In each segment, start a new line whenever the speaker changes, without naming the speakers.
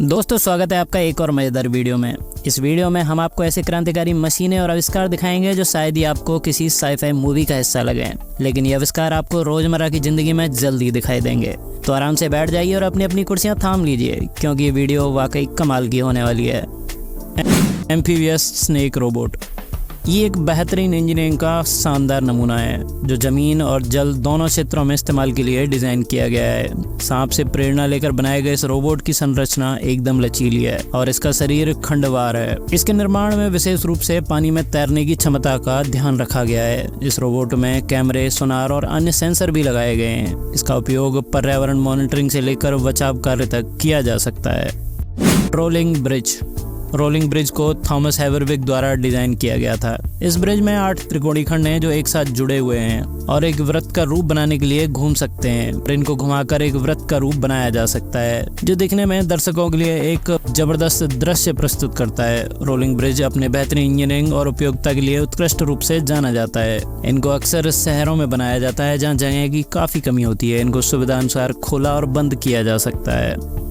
दोस्तों स्वागत है आपका एक और मज़ेदार वीडियो में। इस वीडियो में हम आपको ऐसे क्रांतिकारी मशीनें और आविष्कार दिखाएंगे जो शायद ही आपको किसी साई-फाई मूवी का हिस्सा लगे, लेकिन ये आविष्कार आपको रोजमर्रा की जिंदगी में जल्दी दिखाई देंगे। तो आराम से बैठ जाइए और अपनी अपनी कुर्सियां थाम लीजिए, क्योंकि ये वीडियो वाकई कमाल की होने वाली है। एम्फीबियस स्नेक रोबोट ये एक बेहतरीन इंजीनियरिंग का शानदार नमूना है जो जमीन और जल दोनों क्षेत्रों में इस्तेमाल के लिए डिजाइन किया गया है। सांप से प्रेरणा लेकर बनाए गए इस रोबोट की संरचना एकदम लचीली है और इसका शरीर खंडवार है। इसके निर्माण में विशेष रूप से पानी में तैरने की क्षमता का ध्यान रखा गया है। इस रोबोट में कैमरे, सोनार और अन्य सेंसर भी लगाए गए हैं। इसका उपयोग पर्यावरण मॉनिटरिंग से लेकर बचाव कार्य तक किया जा सकता है। रोलिंग ब्रिज को थॉमस हेवरविक द्वारा डिजाइन किया गया था। इस ब्रिज में 8 त्रिकोणीय खंड हैं जो एक साथ जुड़े हुए हैं और एक वृत्त का रूप बनाने के लिए घूम सकते हैं। इनको घुमाकर एक वृत्त का रूप बनाया जा सकता है जो दिखने में दर्शकों के लिए एक जबरदस्त दृश्य प्रस्तुत करता है। रोलिंग ब्रिज अपने बेहतरीन इंजीनियरिंग और उपयोगिता के लिए उत्कृष्ट रूप से जाना जाता है। इनको अक्सर शहरों में बनाया जाता है जहाँ जगह की काफी कमी होती है। इनको सुविधा अनुसार खोला और बंद किया जा सकता है।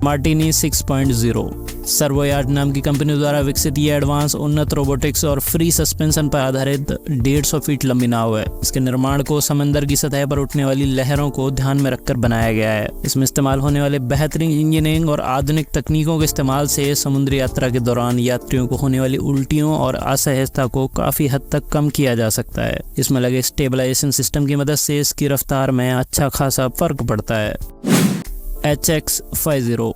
मार्टिनी 6.0 सर्वोयार्ड नाम की कंपनी द्वारा विकसित ये एडवांस उन्नत रोबोटिक्स और फ्री सस्पेंशन पर आधारित 150 फीट लंबी नाव है। इसके निर्माण को समंदर की सतह पर उठने वाली लहरों को ध्यान में रखकर बनाया गया है। इसमें इस्तेमाल होने वाले बेहतरीन इंजीनियरिंग और आधुनिक तकनीकों के इस्तेमाल से समुद्री यात्रा के दौरान यात्रियों को होने वाली उल्टियों और असहजता को काफी हद तक कम किया जा सकता है। इसमें लगे स्टेबलाइजेशन सिस्टम की मदद से इसकी रफ्तार में अच्छा खासा फर्क पड़ता है। HX50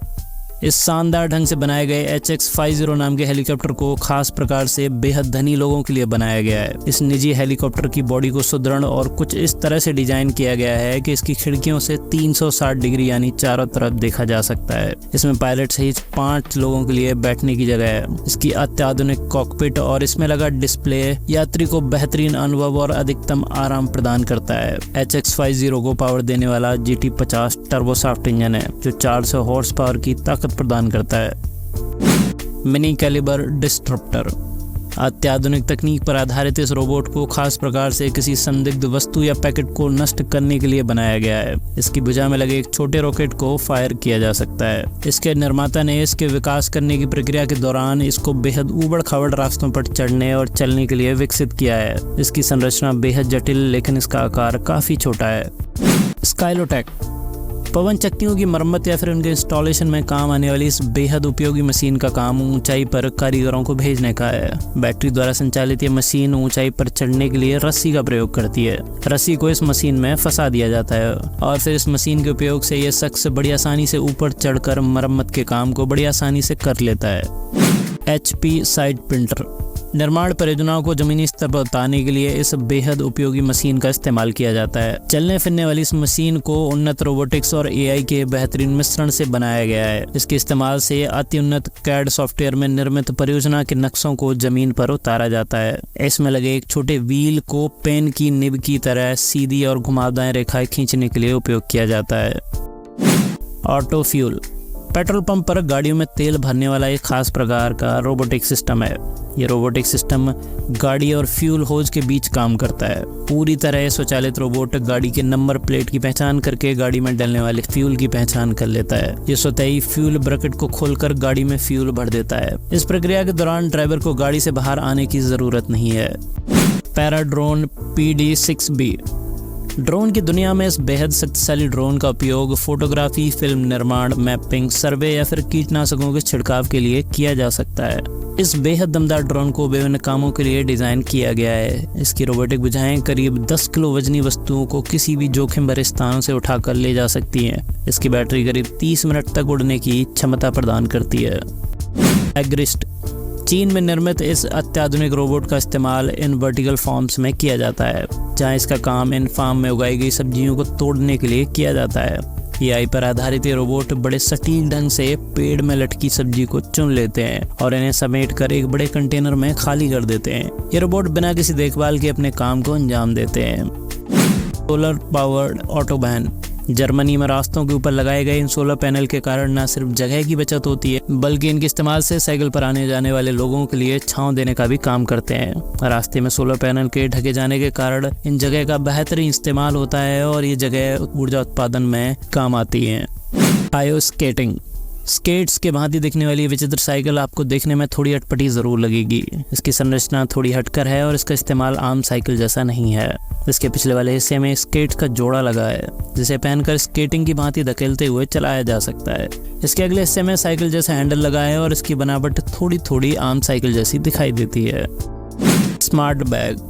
इस शानदार ढंग से बनाए गए HX50 नाम के हेलीकॉप्टर को खास प्रकार से बेहद धनी लोगों के लिए बनाया गया है। इस निजी हेलीकॉप्टर की बॉडी को सुदृढ़ और कुछ इस तरह से डिजाइन किया गया है कि इसकी खिड़कियों से 360 डिग्री यानी चारों तरफ देखा जा सकता है। इसमें पायलट सहित 5 लोगों के लिए बैठने की जगह है। इसकी अत्याधुनिक कॉकपिट और इसमें लगा डिस्प्ले यात्री को बेहतरीन अनुभव और अधिकतम आराम प्रदान करता है। HX50 को पावर देने वाला GT50 टर्बोशाफ्ट इंजन है जो 400 हॉर्स पावर की ताकत प्रदान करता है। मिनी कैलिबर डिस्ट्रप्टर अत्याधुनिक तकनीक पर आधारित इस रोबोट को खास प्रकार से किसी संदिग्ध वस्तु या पैकेट को नष्ट करने के लिए बनाया गया है। इसकी भुजा में लगे एक छोटे रॉकेट को फायर किया जा सकता है। इसके निर्माता ने इसके विकास करने की प्रक्रिया के दौरान इसको बेहद ऊबड़-खाबड़ रास्तों पर चढ़ने और चलने के लिए विकसित किया है। इसकी संरचना बेहद जटिल लेकिन इसका आकार काफी छोटा है। स्काइलोटेक पवन चक्कियों की मरम्मत या फिर उनके इंस्टॉलेशन में काम आने वाली इस बेहद उपयोगी मशीन का काम ऊंचाई पर कारीगरों को भेजने का है। बैटरी द्वारा संचालित ये मशीन ऊंचाई पर चढ़ने के लिए रस्सी का प्रयोग करती है। रस्सी को इस मशीन में फंसा दिया जाता है और फिर इस मशीन के उपयोग से ये शख्स बड़ी आसानी से ऊपर चढ़कर मरम्मत के काम को बड़ी आसानी से कर लेता है। HP साइड प्रिंटर निर्माण परियोजनाओं को जमीनी स्तर पर उतारने के लिए इस बेहद उपयोगी मशीन का इस्तेमाल किया जाता है। चलने फिरने वाली इस मशीन को उन्नत रोबोटिक्स और AI के बेहतरीन मिश्रण से बनाया गया है। इसके इस्तेमाल से अति उन्नत CAD सॉफ्टवेयर में निर्मित परियोजना के नक्शों को जमीन पर उतारा जाता है। इसमें लगे एक छोटे व्हील को पेन की निब की तरह सीधी और घुमावदार रेखाएं खींचने के लिए उपयोग किया जाता है। ऑटो फ्यूल पेट्रोल पंप पर गाड़ियों में तेल भरने वाला एक खास प्रकार का रोबोटिक सिस्टम है। ये रोबोटिक सिस्टम गाड़ी और फ्यूल होज के बीच काम करता है। पूरी तरह स्वचालित रोबोट गाड़ी के नंबर प्लेट की पहचान करके गाड़ी में डलने वाले फ्यूल की पहचान कर लेता है। ये स्वतः ही फ्यूल ब्रकेट को खोलकर गाड़ी में फ्यूल भर देता है। इस प्रक्रिया के दौरान ड्राइवर को गाड़ी से बाहर आने की जरूरत नहीं है। पैराड्रोन PD-6B ड्रोन की दुनिया में इस बेहद शक्तिशाली ड्रोन का उपयोग फोटोग्राफी, फिल्म निर्माण, मैपिंग, सर्वे या फिर कीटनाशकों के छिड़काव के लिए किया जा सकता है। इस बेहद दमदार ड्रोन को विभिन्न कामों के लिए डिजाइन किया गया है। इसकी रोबोटिक भुजाएं करीब 10 किलो वजनी वस्तुओं को किसी भी जोखिम भरे स्थानों से उठाकर ले जा सकती हैं। इसकी बैटरी करीब 30 मिनट तक उड़ने की क्षमता प्रदान करती है। एग्रिस्ट चीन में निर्मित इस अत्याधुनिक रोबोट का इस्तेमाल इन वर्टिकल फार्म्स में किया जाता है, जहां इसका काम इन फार्म में उगाई गई सब्जियों को तोड़ने के लिए किया जाता है। AI पर आधारित ये रोबोट बड़े सटीक ढंग से पेड़ में लटकी सब्जी को चुन लेते हैं और इन्हें समेट कर एक बड़े कंटेनर में खाली कर देते हैं। ये रोबोट बिना किसी देखभाल के अपने काम को अंजाम देते हैं। सोलर पावर्ड ऑटोबैन जर्मनी में रास्तों के ऊपर लगाए गए इन सोलर पैनल के कारण न सिर्फ जगह की बचत होती है बल्कि इनके इस्तेमाल से साइकिल पर आने जाने वाले लोगों के लिए छांव देने का भी काम करते हैं। रास्ते में सोलर पैनल के ढके जाने के कारण इन जगह का बेहतरीन इस्तेमाल होता है और ये जगह ऊर्जा उत्पादन में काम आती है। आयो स्केटिंग स्केट्स के भांति दिखने वाली विचित्र साइकिल आपको देखने में थोड़ी अटपटी ज़रूर लगेगी। इसकी संरचना थोड़ी हटकर है और इसका इस्तेमाल आम साइकिल जैसा नहीं है। इसके पिछले वाले हिस्से में स्केट्स का जोड़ा लगा है जिसे पहनकर स्केटिंग की भांति धकेलते हुए चलाया जा सकता है। इसके अगले हिस्से में साइकिल जैसा हैंडल लगा है और इसकी बनावट थोड़ी थोड़ी आम साइकिल जैसी दिखाई देती है। Smart bag.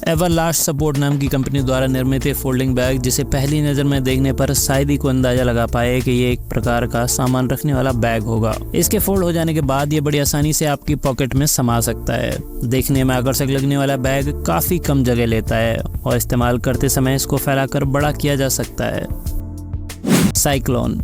एवरलास्ट सपोर्ट नाम की कंपनी द्वारा निर्मित ये फोल्डिंग बैग, जिसे पहली नज़र में देखने पर शायद ही को अंदाजा लगा पाए कि ये एक प्रकार का सामान रखने वाला बैग होगा। इसके फोल्ड हो जाने के बाद ये बड़ी आसानी से आपकी पॉकेट में समा सकता है। देखने में आकर्षक लगने वाला बैग काफ़ी कम जगह लेता है और इस्तेमाल करते समय इसको फैलाकर बड़ा किया जा सकता है। Cyclone.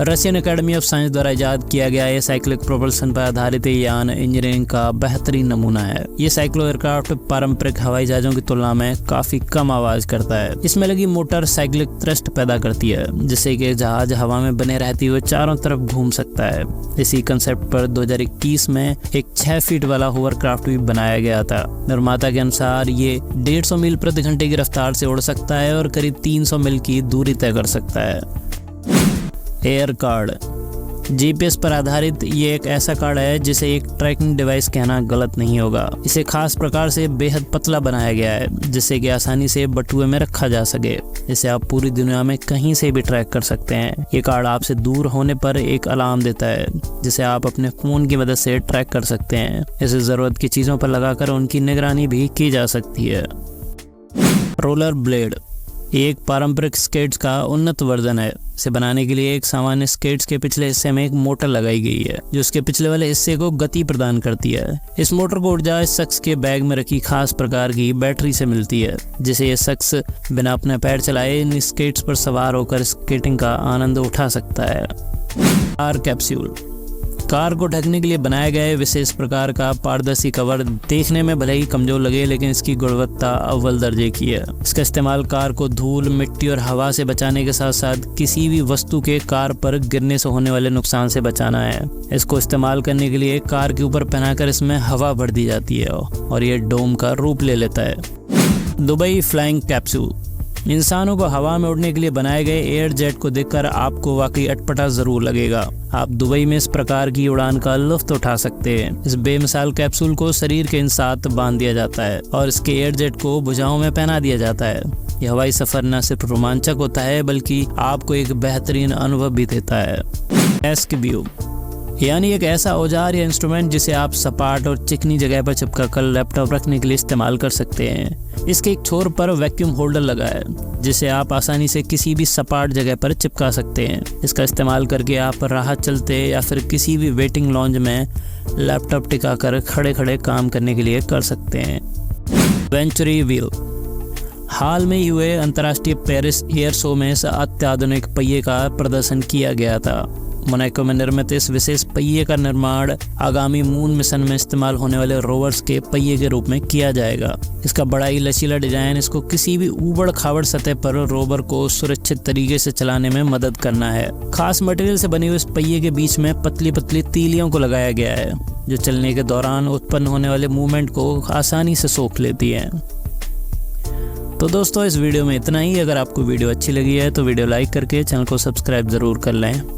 Russian academy of science द्वारा इजाद किया गया ये साइक्लिक प्रोपल्शन पर आधारित यान इंजीनियरिंग का बेहतरीन नमूना है। ये साइक्लो एयरक्राफ्ट पारंपरिक हवाई जहाज़ों की तुलना में काफ़ी कम आवाज़ करता है। इसमें लगी मोटर साइक्लिक थ्रस्ट पैदा करती है जिससे कि जहाज हवा में बने रहते हुए चारों तरफ घूम सकता है। इसी कंसेप्ट पर 2021 में एक 6 फीट वाला होवरक्राफ्ट भी बनाया गया था। निर्माता के अनुसार ये 150 मील प्रति घंटे की रफ्तार से उड़ सकता है और करीब 300 मील की दूरी तय कर सकता है। Air card. जीपीएस पर आधारित ये एक ऐसा कार्ड है जिसे एक ट्रैकिंग डिवाइस कहना गलत नहीं होगा। इसे खास प्रकार से बेहद पतला बनाया गया है जिससे कि आसानी से बटुए में रखा जा सके। इसे आप पूरी दुनिया में कहीं से भी ट्रैक कर सकते हैं। ये कार्ड आपसे दूर होने पर एक अलार्म देता है जिसे आप अपने फ़ोन की मदद से ट्रैक कर सकते हैं। इसे ज़रूरत की चीज़ों पर लगाकर उनकी निगरानी भी की जा सकती है। Roller blade. ये एक पारंपरिक स्केट्स का उन्नत वर्जन है। इसे बनाने के लिए एक सामान्य स्केट्स के पिछले हिस्से में एक मोटर लगाई गई है जो उसके पिछले वाले हिस्से को गति प्रदान करती है। इस मोटर को ऊर्जा इस शख्स के बैग में रखी खास प्रकार की बैटरी से मिलती है जिसे ये शख्स बिना अपने पैर चलाए इन स्केट्स पर सवार होकर स्केटिंग का आनंद उठा सकता है। Car capsule. कार को ढकने के लिए बनाया गया विशेष प्रकार का पारदर्शी कवर देखने में भले ही कमजोर लगे लेकिन इसकी गुणवत्ता अव्वल दर्जे की है। इसका इस्तेमाल कार को धूल, मिट्टी और हवा से बचाने के साथ साथ किसी भी वस्तु के कार पर गिरने से होने वाले नुकसान से बचाना है। इसको इस्तेमाल करने के लिए कार के ऊपर पहनाकर इसमें हवा भर दी जाती है और ये डोम का रूप ले लेता है। Dubai flying capsule. इंसानों को हवा में उड़ने के लिए बनाए गए एयर जेट को देखकर आपको वाकई अटपटा जरूर लगेगा। आप दुबई में इस प्रकार की उड़ान का लुत्फ उठा सकते हैं। इस बेमिसाल कैप्सूल को शरीर के साथ बांध दिया जाता है और इसके एयर जेट को भुजाओं में पहना दिया जाता है। यह हवाई सफर न सिर्फ रोमांचक होता है बल्कि आपको एक बेहतरीन अनुभव भी देता है। डेस्क व्यू, यानी एक ऐसा औजार या इंस्ट्रूमेंट जिसे आप सपाट और चिकनी जगह पर चिपका कर लैपटॉप रखने के लिए इस्तेमाल कर सकते हैं। इसके एक छोर पर वैक्यूम होल्डर लगा है जिसे आप आसानी से किसी भी सपाट जगह पर चिपका सकते हैं। इसका इस्तेमाल करके आप राह चलते या फिर किसी भी वेटिंग लॉन्ज में लैपटॉप टिका कर खड़े खड़े काम करने के लिए कर सकते हैं। Venturi wheel. हाल में हुए अंतर्राष्ट्रीय पेरिस एयर शो में इस अत्याधुनिक पहिए का प्रदर्शन किया गया था। मोनाको में निर्मित इस विशेष पहिए का निर्माण आगामी मून मिशन में इस्तेमाल होने वाले रोवर्स के पहिए के रूप में किया जाएगा। इसका बड़ा ही लचीला डिजाइन इसको किसी भी ऊबड़ खाबड़ सतह पर रोवर को सुरक्षित तरीके से चलाने में मदद करना है। खास मटेरियल से बने हुए इस पहिए के बीच में पतली पतली तीलियों को लगाया गया है जो चलने के दौरान उत्पन्न होने वाले मूवमेंट को आसानी से सोख लेती है। तो दोस्तों, इस वीडियो में इतना ही। अगर आपको वीडियो अच्छी लगी है तो वीडियो लाइक करके चैनल को सब्सक्राइब जरूर कर लें।